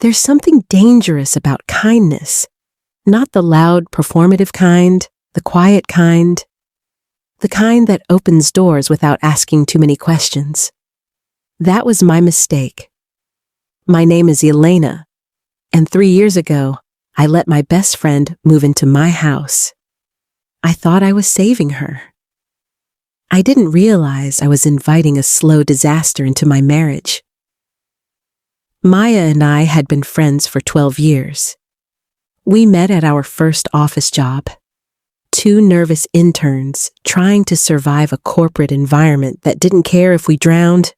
There's something dangerous about kindness, not the loud, performative kind, the quiet kind, the kind that opens doors without asking too many questions. That was my mistake. My name is Elena, and 3 years ago, I let my best friend move into my house. I thought I was saving her. I didn't realize I was inviting a slow disaster into my marriage. Maya and I had been friends for 12 years. We met at our first office job. 2 nervous interns trying to survive a corporate environment that didn't care if we drowned.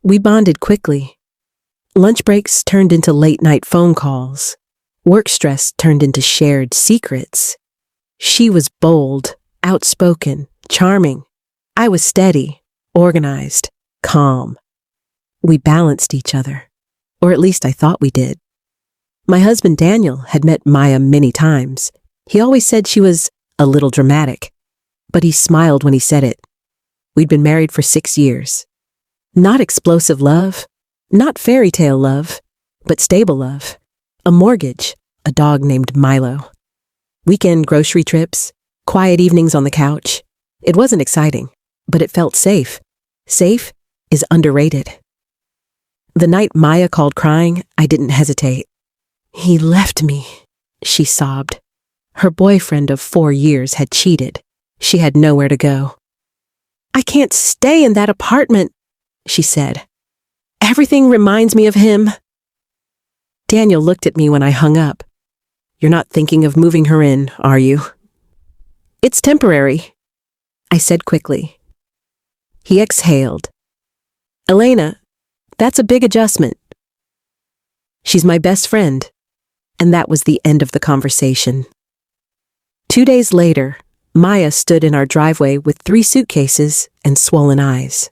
We bonded quickly. Lunch breaks turned into late-night phone calls. Work stress turned into shared secrets. She was bold, outspoken, charming. I was steady, organized, calm. We balanced each other, or at least I thought we did. My husband Daniel had met Maya many times. He always said she was a little dramatic, but he smiled when he said it. We'd been married for 6 years. Not explosive love, not fairy tale love, but stable love. A mortgage, a dog named Milo. Weekend grocery trips, quiet evenings on the couch. It wasn't exciting, but it felt safe. Safe is underrated. The night Maya called crying, I didn't hesitate. "He left me," she sobbed. Her boyfriend of 4 years had cheated. She had nowhere to go. "I can't stay in that apartment," she said. "Everything reminds me of him." Daniel looked at me when I hung up. "You're not thinking of moving her in, are you?" "It's temporary," I said quickly. He exhaled. "Elena, that's a big adjustment." She's my best friend, and that was the end of the conversation. 2 days later, Maya stood in our driveway with 3 suitcases and swollen eyes.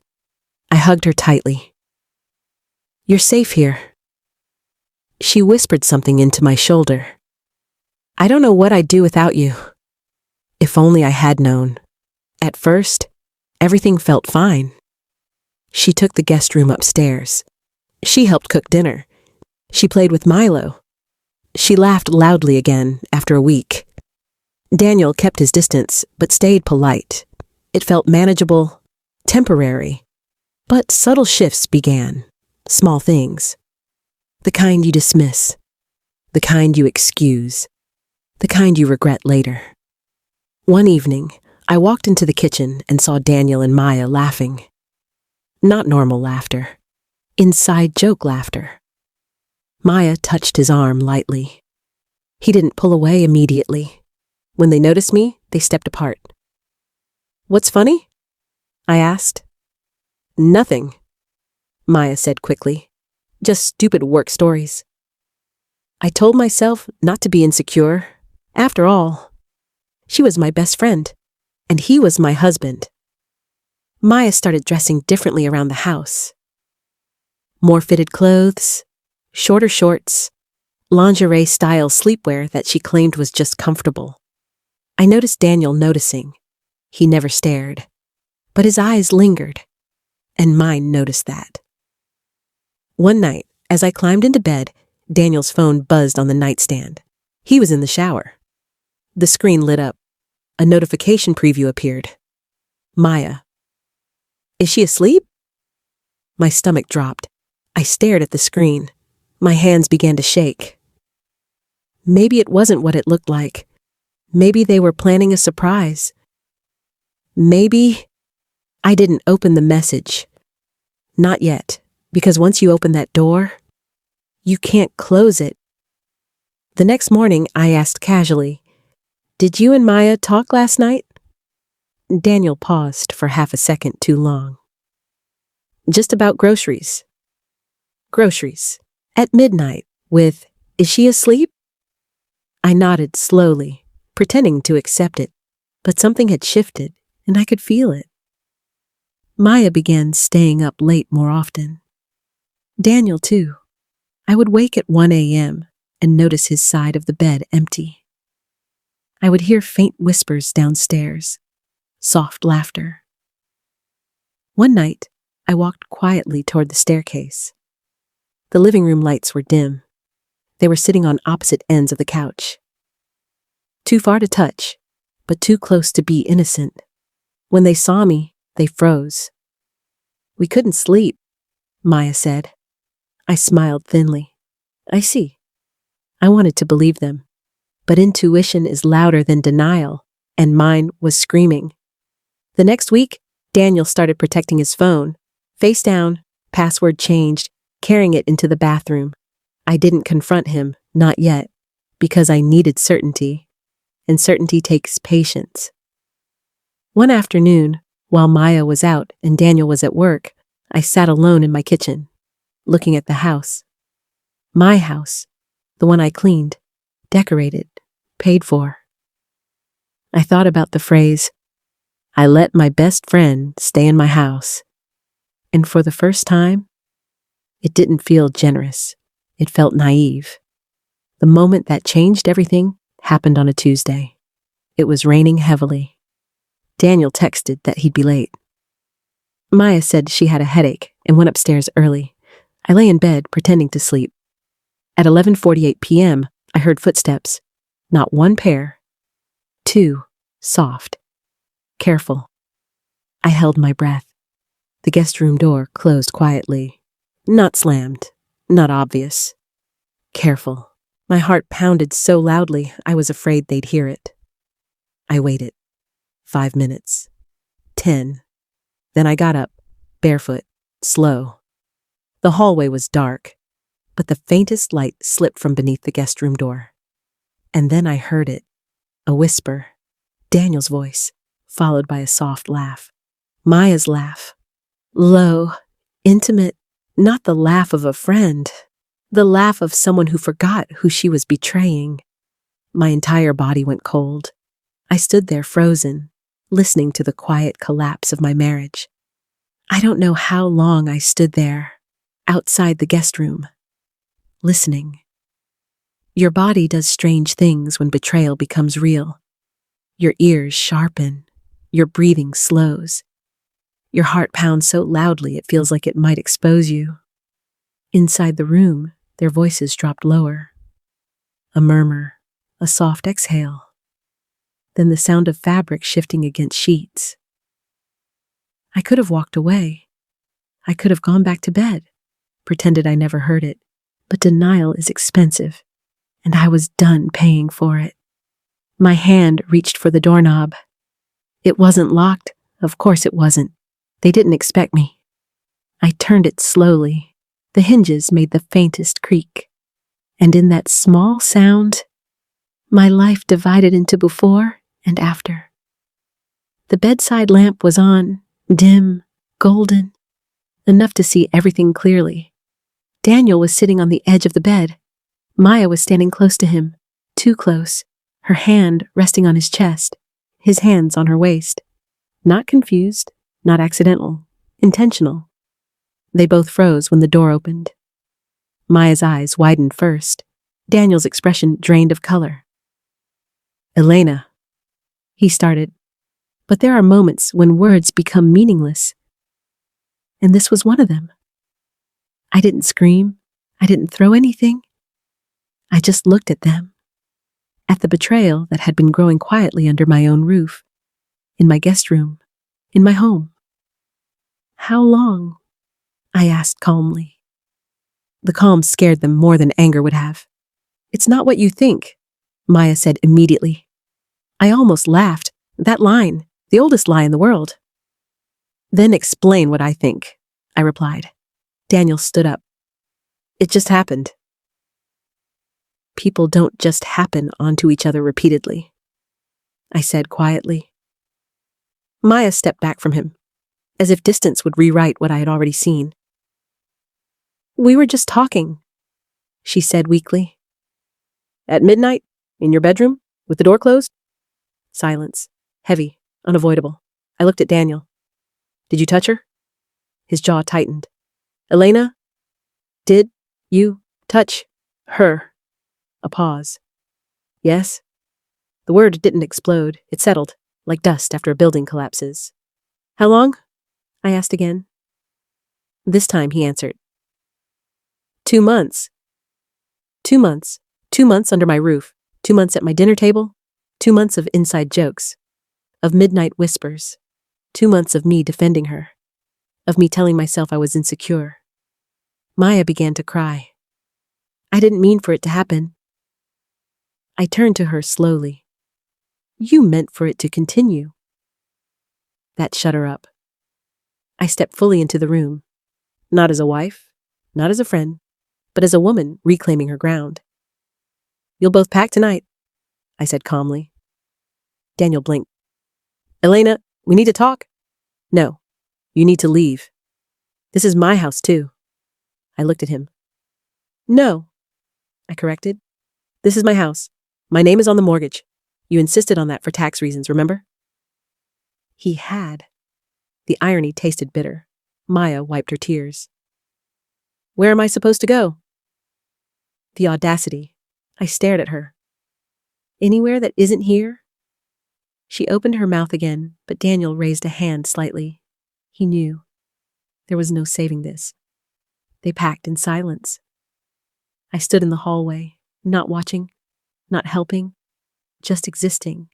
I hugged her tightly. "You're safe here." She whispered something into my shoulder. "I don't know what I'd do without you." If only I had known. At first, everything felt fine. She took the guest room upstairs. She helped cook dinner. She played with Milo. She laughed loudly again after a week. Daniel kept his distance, but stayed polite. It felt manageable, temporary. But subtle shifts began. Small things. The kind you dismiss. The kind you excuse. The kind you regret later. One evening, I walked into the kitchen and saw Daniel and Maya laughing. Not normal laughter. Inside joke laughter. Maya touched his arm lightly. He didn't pull away immediately. When they noticed me, they stepped apart. "What's funny?" I asked. "Nothing," Maya said quickly. "Just stupid work stories." I told myself not to be insecure. After all, she was my best friend, and he was my husband. Maya started dressing differently around the house. More fitted clothes, shorter shorts, lingerie-style sleepwear that she claimed was just comfortable. I noticed Daniel noticing. He never stared, but his eyes lingered, and mine noticed that. One night, as I climbed into bed, Daniel's phone buzzed on the nightstand. He was in the shower. The screen lit up. A notification preview appeared. Maya. "Is she asleep?" My stomach dropped. I stared at the screen. My hands began to shake. Maybe it wasn't what it looked like. Maybe they were planning a surprise. Maybe I didn't open the message. Not yet, because once you open that door, you can't close it. The next morning, I asked casually, "Did you and Maya talk last night?" Daniel paused for half a second too long. "Just about groceries." "Groceries. At midnight, with, is she asleep?" I nodded slowly, pretending to accept it, but something had shifted, and I could feel it. Maya began staying up late more often. Daniel, too. I would wake at 1 a.m. and notice his side of the bed empty. I would hear faint whispers downstairs, soft laughter. One night, I walked quietly toward the staircase. The living room lights were dim. They were sitting on opposite ends of the couch. Too far to touch, but too close to be innocent. When they saw me, they froze. "We couldn't sleep," Maya said. I smiled thinly. "I see." I wanted to believe them, but intuition is louder than denial, and mine was screaming. The next week, Daniel started protecting his phone. Face down, password changed, carrying it into the bathroom. I didn't confront him, not yet, because I needed certainty, and certainty takes patience. One afternoon, while Maya was out and Daniel was at work, I sat alone in my kitchen, looking at the house. My house, the one I cleaned, decorated, paid for. I thought about the phrase, "I let my best friend stay in my house." And for the first time, it didn't feel generous. It felt naive. The moment that changed everything happened on a Tuesday. It was raining heavily. Daniel texted that he'd be late. Maya said she had a headache and went upstairs early. I lay in bed pretending to sleep. At 11:48 p.m., I heard footsteps. Not one pair. Two, soft. Careful. I held my breath. The guest room door closed quietly. Not slammed. Not obvious. Careful. My heart pounded so loudly I was afraid they'd hear it. I waited. 5 minutes. 10. Then I got up, barefoot, slow. The hallway was dark, but the faintest light slipped from beneath the guest room door. And then I heard it. A whisper. Daniel's voice, followed by a soft laugh. Maya's laugh. Low, intimate, not the laugh of a friend. The laugh of someone who forgot who she was betraying. My entire body went cold. I stood there frozen, listening to the quiet collapse of my marriage. I don't know how long I stood there, outside the guest room, listening. Your body does strange things when betrayal becomes real. Your ears sharpen, your breathing slows. Your heart pounds so loudly it feels like it might expose you. Inside the room, their voices dropped lower. A murmur, a soft exhale. Then the sound of fabric shifting against sheets. I could have walked away. I could have gone back to bed, pretended I never heard it. But denial is expensive, and I was done paying for it. My hand reached for the doorknob. It wasn't locked. Of course it wasn't. They didn't expect me. I turned it slowly. The hinges made the faintest creak. And in that small sound, my life divided into before and after. The bedside lamp was on, dim, golden, enough to see everything clearly. Daniel was sitting on the edge of the bed. Maya was standing close to him, too close, her hand resting on his chest, his hands on her waist. Not confused, not accidental, intentional. They both froze when the door opened. Maya's eyes widened first. Daniel's expression drained of color. "Elena," he started. But there are moments when words become meaningless. And this was one of them. I didn't scream. I didn't throw anything. I just looked at them. At the betrayal that had been growing quietly under my own roof. In my guest room. In my home. "How long?" I asked calmly. The calm scared them more than anger would have. "It's not what you think," Maya said immediately. I almost laughed. That line, the oldest lie in the world. "Then explain what I think," I replied. Daniel stood up. "It just happened." "People don't just happen onto each other repeatedly," I said quietly. Maya stepped back from him, as if distance would rewrite what I had already seen. "We were just talking," she said weakly. "At midnight? In your bedroom? With the door closed?" Silence. Heavy. Unavoidable. I looked at Daniel. "Did you touch her?" His jaw tightened. "Elena? Did you touch her?" A pause. "Yes." The word didn't explode. It settled, like dust after a building collapses. "How long?" I asked again. This time he answered. 2 months. 2 months. 2 months under my roof. 2 months at my dinner table. 2 months of inside jokes. Of midnight whispers. 2 months of me defending her. Of me telling myself I was insecure. Maya began to cry. I didn't mean for it to happen. I turned to her slowly. You meant for it to continue. That shut her up. I stepped fully into the room. Not as a wife, not as a friend, but as a woman reclaiming her ground. You'll both pack tonight, I said calmly. Daniel blinked. Elena, we need to talk. No, you need to leave. This is my house too. I looked at him. No, I corrected. This is my house. My name is on the mortgage. You insisted on that for tax reasons, remember? He had. The irony tasted bitter. Maya wiped her tears. Where am I supposed to go? The audacity. I stared at her. Anywhere that isn't here? She opened her mouth again, but Daniel raised a hand slightly. He knew. There was no saving this. They packed in silence. I stood in the hallway, not watching, not helping, just existing.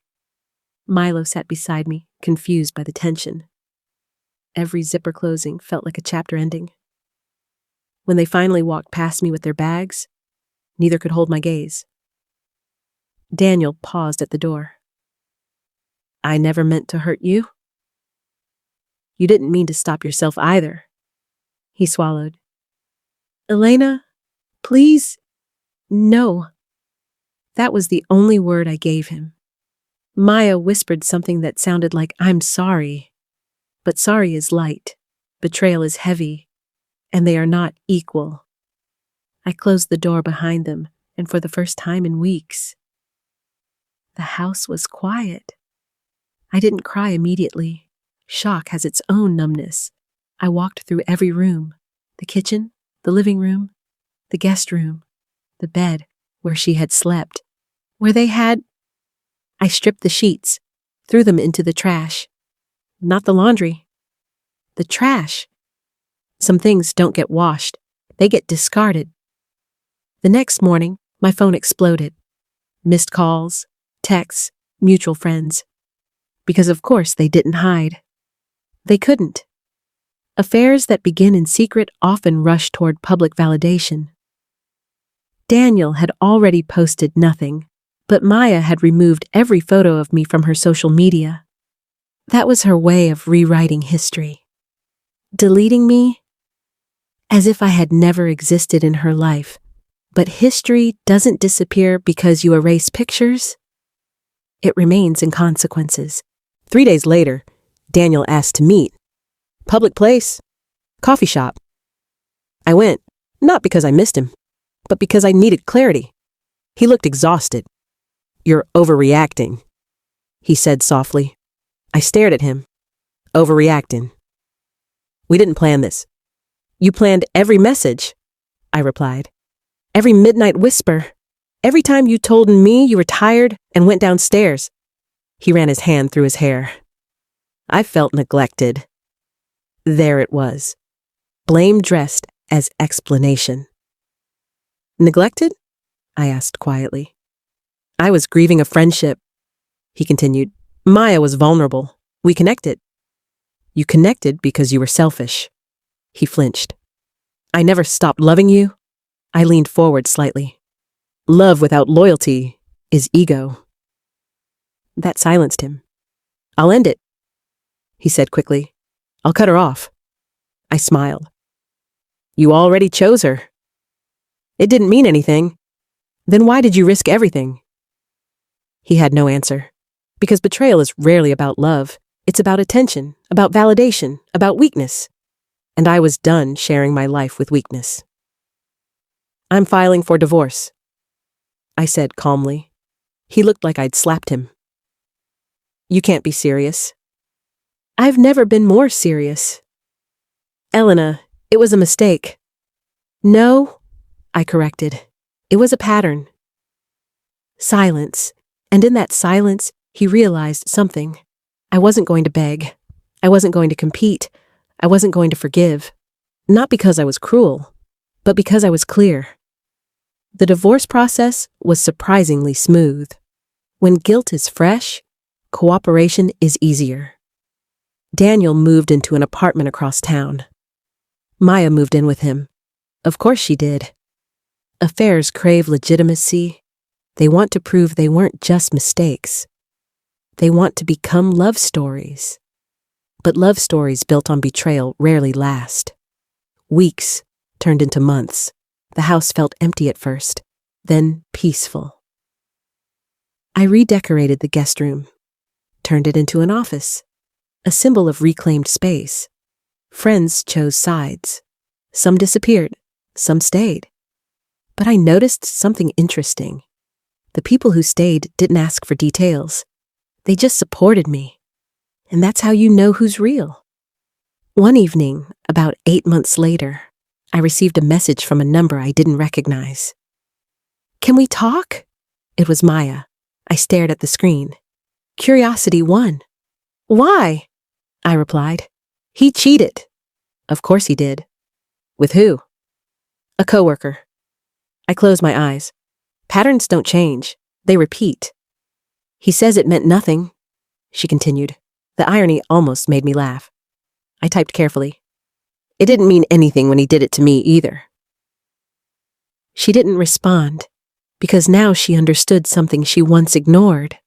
Milo sat beside me, confused by the tension. Every zipper closing felt like a chapter ending. When they finally walked past me with their bags, neither could hold my gaze. Daniel paused at the door. I never meant to hurt you. You didn't mean to stop yourself either. He swallowed. Elena, please. No. That was the only word I gave him. Maya whispered something that sounded like, I'm sorry. But sorry is light, betrayal is heavy, and they are not equal. I closed the door behind them, and for the first time in weeks, the house was quiet. I didn't cry immediately. Shock has its own numbness. I walked through every room, the kitchen, the living room, the guest room, the bed where she had slept, where they had. I stripped the sheets, threw them into the trash. Not the laundry. The trash. Some things don't get washed. They get discarded. The next morning, my phone exploded. Missed calls, texts, mutual friends. Because of course they didn't hide. They couldn't. Affairs that begin in secret often rush toward public validation. Daniel had already posted nothing, but Maya had removed every photo of me from her social media. That was her way of rewriting history. Deleting me as if I had never existed in her life. But history doesn't disappear because you erase pictures. It remains in consequences. 3 days later, Daniel asked to meet. Public place, coffee shop. I went, not because I missed him, but because I needed clarity. He looked exhausted. You're overreacting, he said softly. I stared at him. Overreacting. We didn't plan this. You planned every message, I replied. Every midnight whisper. Every time you told me you were tired and went downstairs. He ran his hand through his hair. I felt neglected. There it was. Blame dressed as explanation. Neglected? I asked quietly. I was grieving a friendship. He continued. Maya was vulnerable. We connected. You connected because you were selfish. He flinched. I never stopped loving you. I leaned forward slightly. Love without loyalty is ego. That silenced him. I'll end it, he said quickly. I'll cut her off. I smiled. You already chose her. It didn't mean anything. Then why did you risk everything? He had no answer. Because betrayal is rarely about love. It's about attention, about validation, about weakness. And I was done sharing my life with weakness. I'm filing for divorce, I said calmly. He looked like I'd slapped him. You can't be serious. I've never been more serious. Elena, it was a mistake. No, I corrected. It was a pattern. Silence. And in that silence, he realized something. I wasn't going to beg. I wasn't going to compete. I wasn't going to forgive. Not because I was cruel, but because I was clear. The divorce process was surprisingly smooth. When guilt is fresh, cooperation is easier. Daniel moved into an apartment across town. Maya moved in with him. Of course she did. Affairs crave legitimacy. They want to prove they weren't just mistakes. They want to become love stories. But love stories built on betrayal rarely last. Weeks turned into months. The house felt empty at first, then peaceful. I redecorated the guest room, turned it into an office, a symbol of reclaimed space. Friends chose sides. Some disappeared, some stayed. But I noticed something interesting. The people who stayed didn't ask for details. They just supported me. And that's how you know who's real. One evening, about 8 months later, I received a message from a number I didn't recognize. "Can we talk?" It was Maya. I stared at the screen. Curiosity won. "Why?" I replied. "He cheated." "Of course he did." "With who?" "A coworker." I closed my eyes. Patterns don't change. They repeat. "He says it meant nothing," she continued. The irony almost made me laugh. I typed carefully. "It didn't mean anything when he did it to me either." She didn't respond, because now she understood something she once ignored.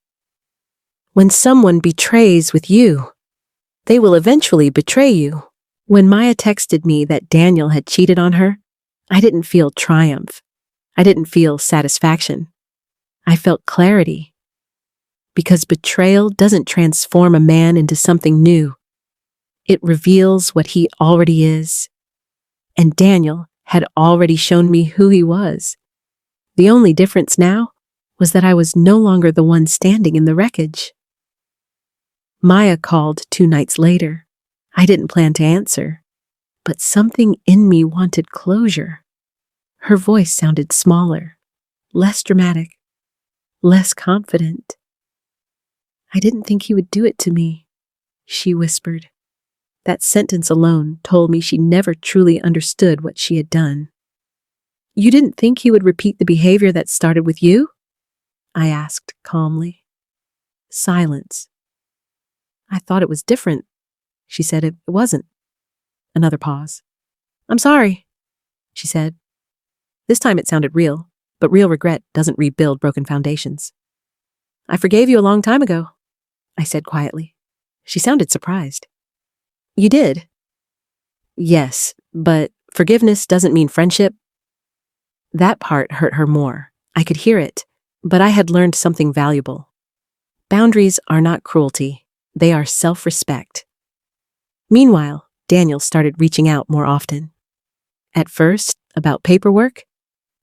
When someone betrays with you, they will eventually betray you. When Maya texted me that Daniel had cheated on her, I didn't feel triumph. I didn't feel satisfaction. I felt clarity. Because betrayal doesn't transform a man into something new. It reveals what he already is. And Daniel had already shown me who he was. The only difference now was that I was no longer the one standing in the wreckage. Maya called 2 nights later. I didn't plan to answer, but something in me wanted closure. Her voice sounded smaller, less dramatic, less confident. "I didn't think he would do it to me," she whispered. That sentence alone told me she never truly understood what she had done. "You didn't think he would repeat the behavior that started with you?" I asked calmly. Silence. "I thought it was different." She said it wasn't. Another pause. "I'm sorry," she said. This time it sounded real, but real regret doesn't rebuild broken foundations. "I forgave you a long time ago," I said quietly. She sounded surprised. "You did?" "Yes, but forgiveness doesn't mean friendship." That part hurt her more. I could hear it, but I had learned something valuable. Boundaries are not cruelty. They are self-respect. Meanwhile, Daniel started reaching out more often. At first, about paperwork,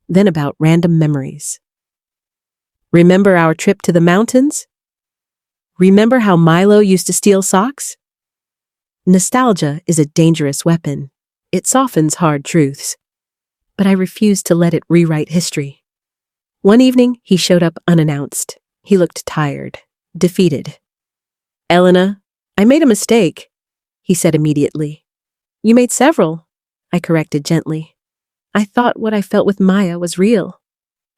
then about random memories. "Remember our trip to the mountains? Remember how Milo used to steal socks?" Nostalgia is a dangerous weapon. It softens hard truths. But I refused to let it rewrite history. One evening, he showed up unannounced. He looked tired, defeated. "Elena, I made a mistake," he said immediately. "You made several," I corrected gently. "I thought what I felt with Maya was real."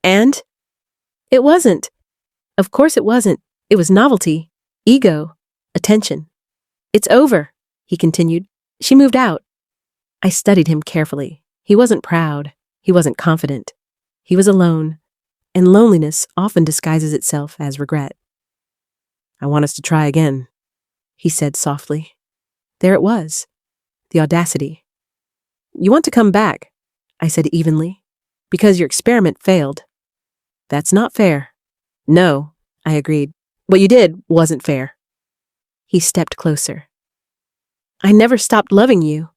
"And?" "It wasn't." "Of course it wasn't. It was novelty, ego, attention." "It's over," he continued. "She moved out." I studied him carefully. He wasn't proud. He wasn't confident. He was alone, and loneliness often disguises itself as regret. "I want us to try again," he said softly. There it was, the audacity. "You want to come back," I said evenly, "because your experiment failed." "That's not fair." "No," I agreed. "What you did wasn't fair." He stepped closer. "I never stopped loving you."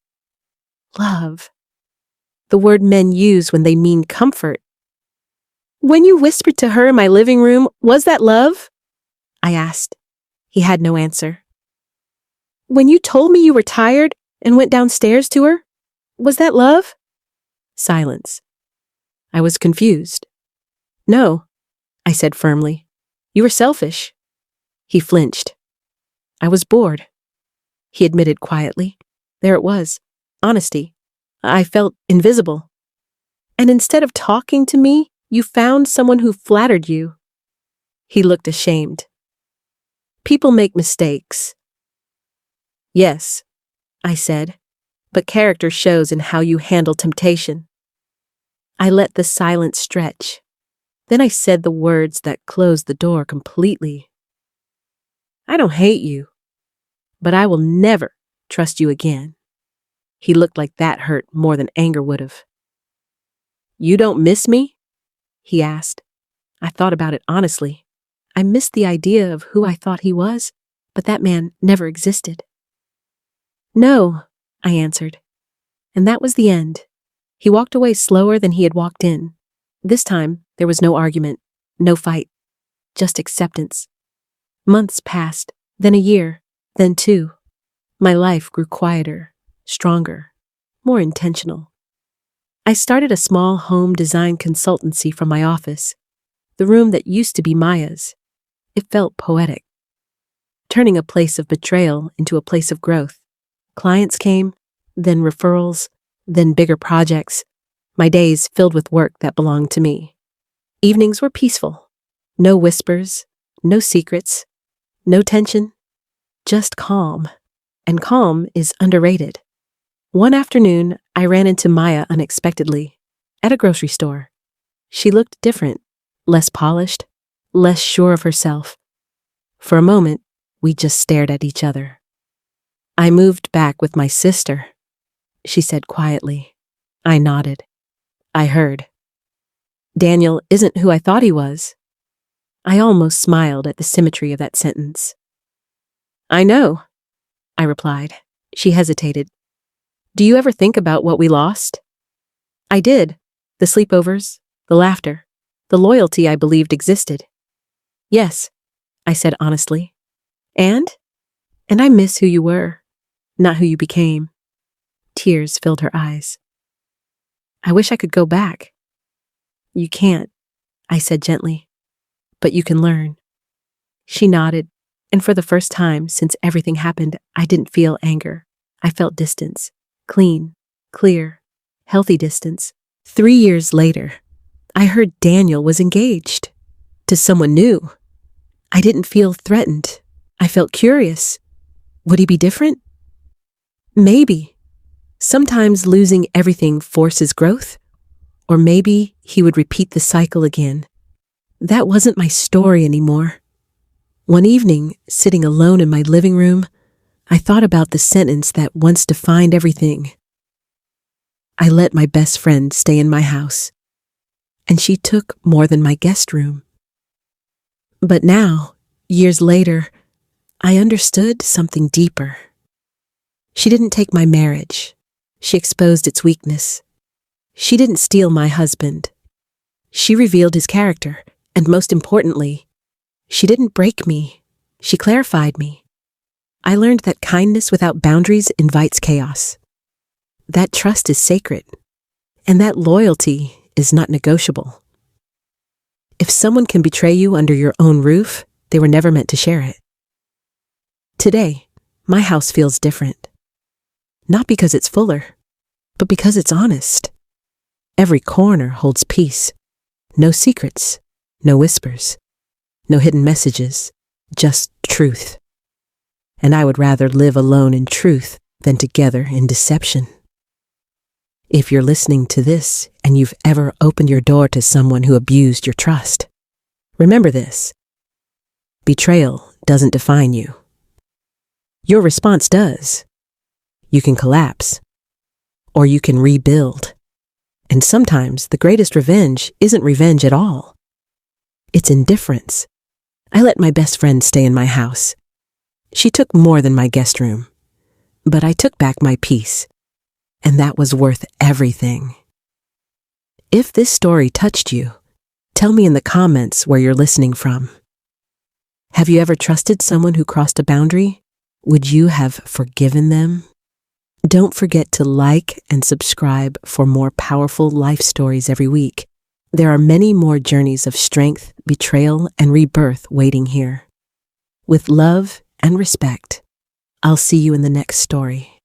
Love. The word men use when they mean comfort. "When you whispered to her in my living room, was that love?" I asked. He had no answer. "When you told me you were tired and went downstairs to her, was that love?" Silence. I was confused. "No," I said firmly. "You were selfish." He flinched. "I was bored." He admitted quietly. There it was. Honesty. I felt invisible. And instead of talking to me, you found someone who flattered you." He looked ashamed. "People make mistakes." "Yes," I said, "but character shows in how you handle temptation." I let the silence stretch. Then I said the words that closed the door completely. "I don't hate you, but I will never trust you again." He looked like that hurt more than anger would have. "You don't miss me?" he asked. I thought about it honestly. I missed the idea of who I thought he was, but that man never existed. "No," I answered. And that was the end. He walked away slower than he had walked in. This time, there was no argument, no fight, just acceptance. Months passed, then a year, then 2. My life grew quieter, stronger, more intentional. I started a small home design consultancy from my office, the room that used to be Maya's. It felt poetic, turning a place of betrayal into a place of growth. Clients came, then referrals, then bigger projects, my days filled with work that belonged to me. Evenings were peaceful. No whispers, no secrets, no tension, just calm. And calm is underrated. One afternoon, I ran into Maya unexpectedly, at a grocery store. She looked different, less polished, less sure of herself. For a moment, we just stared at each other. "I moved back with my sister," she said quietly. I nodded. I heard. "Daniel isn't who I thought he was." I almost smiled at the symmetry of that sentence. "I know," I replied. She hesitated. "Do you ever think about what we lost?" I did. The sleepovers, the laughter, the loyalty I believed existed. "Yes," I said honestly. And I miss who you were, not who you became." Tears filled her eyes. "I wish I could go back." "You can't," I said gently, "but you can learn." She nodded, and for the first time since everything happened, I didn't feel anger. I felt distance, clean, clear, healthy distance. 3 years later, I heard Daniel was engaged to someone new. I didn't feel threatened. I felt curious. Would he be different? Maybe. Sometimes losing everything forces growth. Or maybe he would repeat the cycle again. That wasn't my story anymore. One evening, sitting alone in my living room, I thought about the sentence that once defined everything. I let my best friend stay in my house, and she took more than my guest room. But now, years later, I understood something deeper. She didn't take my marriage. She exposed its weakness. She didn't steal my husband. She revealed his character, and most importantly, she didn't break me. She clarified me. I learned that kindness without boundaries invites chaos. That trust is sacred, and that loyalty is not negotiable. If someone can betray you under your own roof, they were never meant to share it. Today, my house feels different. Not because it's fuller, but because it's honest. Every corner holds peace. No secrets, no whispers, no hidden messages, just truth. And I would rather live alone in truth than together in deception. If you're listening to this and you've ever opened your door to someone who abused your trust, remember this. Betrayal doesn't define you. Your response does. You can collapse, or you can rebuild. And sometimes the greatest revenge isn't revenge at all. It's indifference. I let my best friend stay in my house. She took more than my guest room, but I took back my peace, and that was worth everything. If this story touched you, tell me in the comments where you're listening from. Have you ever trusted someone who crossed a boundary? Would you have forgiven them? Don't forget to like and subscribe for more powerful life stories every week. There are many more journeys of strength, betrayal, and rebirth waiting here. With love and respect, I'll see you in the next story.